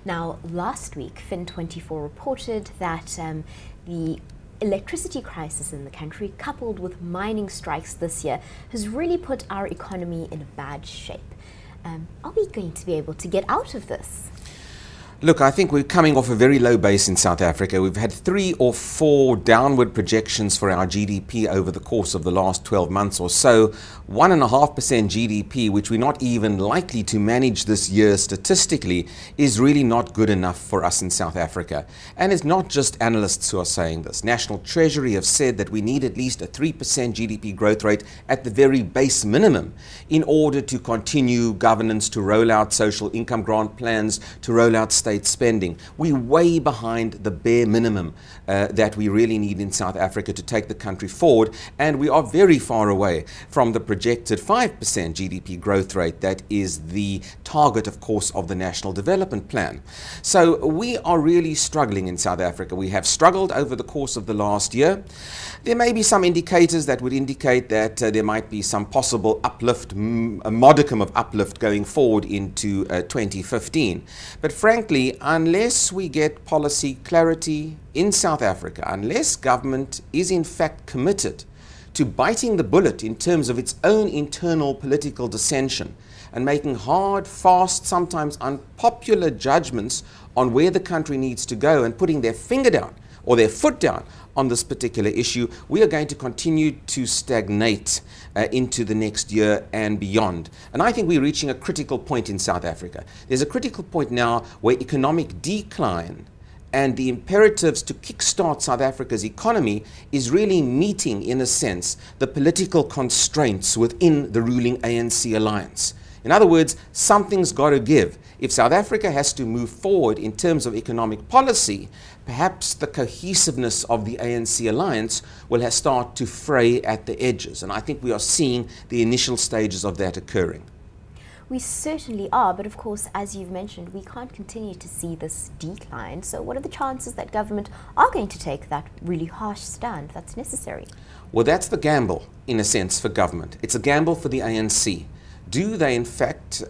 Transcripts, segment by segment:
Now, last week, Fin24 reported that the electricity crisis in the country, coupled with mining strikes this year, has really put our economy in a bad shape. Are we going to be able to get out of this? Look, I think we're coming off a very low base in South Africa. We've had 3 or 4 downward projections for our GDP over the course of the last 12 months or so. 1.5% GDP, which we're not even likely to manage this year statistically, is really not good enough for us in South Africa. And it's not just analysts who are saying this. National Treasury have said that we need at least a 3% GDP growth rate at the very base minimum in order to continue governance, to roll out social income grant plans, to roll out state spending. We're way behind the bare minimum that we really need in South Africa to take the country forward, and we are very far away from the projected 5% GDP growth rate that is the target, of course, of the National Development Plan. So we are really struggling in South Africa. We have struggled over the course of the last year. There may be some indicators that would indicate that there might be some possible uplift, a modicum of uplift going forward into 2015. But frankly, unless we get policy clarity in South Africa, unless government is in fact committed to biting the bullet in terms of its own internal political dissension and making hard, fast, sometimes unpopular judgments on where the country needs to go and putting their finger down or their foot down on this particular issue, we are going to continue to stagnate into the next year and beyond. And I think we're reaching a critical point in South Africa. There's a critical point now where economic decline and the imperatives to kickstart South Africa's economy is really meeting, in a sense, the political constraints within the ruling ANC alliance. In other words, something's got to give. If South Africa has to move forward in terms of economic policy, perhaps the cohesiveness of the ANC alliance will start to fray at the edges. And I think we are seeing the initial stages of that occurring. We certainly are, but of course, as you've mentioned, we can't continue to see this decline. So what are the chances that government are going to take that really harsh stand that's necessary? Well, that's the gamble, in a sense, for government. It's a gamble for the ANC. Do they, in fact,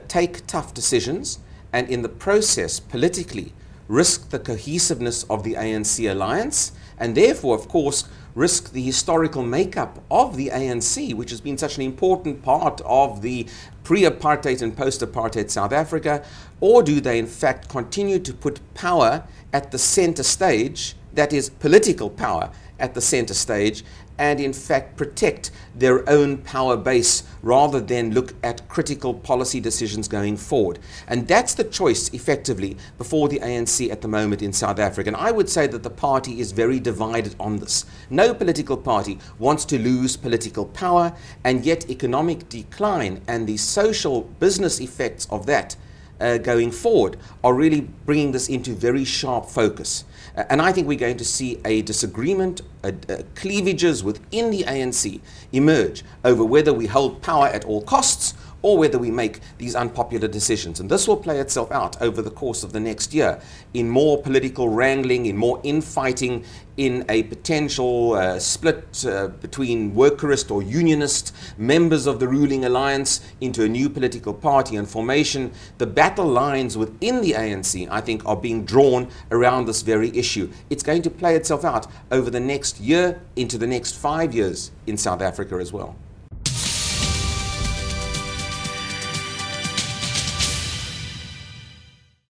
take tough decisions and in the process, politically, risk the cohesiveness of the ANC alliance and therefore, of course, risk the historical makeup of the ANC, which has been such an important part of the pre-apartheid and post-apartheid South Africa? Or do they, in fact, continue to put power at the center stage, that is, political power at the center stage, and in fact protect their own power base rather than look at critical policy decisions going forward? And that's the choice, effectively, before the ANC at the moment in South Africa. And I would say that the party is very divided on this. No political party wants to lose political power, and yet economic decline and the social business effects of that going forward are really bringing this into very sharp focus. And I think we're going to see a disagreement, cleavages within the ANC emerge over whether we hold power at all costs or whether we make these unpopular decisions. And this will play itself out over the course of the next year in more political wrangling, in more infighting, in a potential split between workerist or unionist members of the ruling alliance into a new political party and formation. The battle lines within the ANC, I think, are being drawn around this very issue. It's going to play itself out over the next year into the next 5 years in South Africa as well.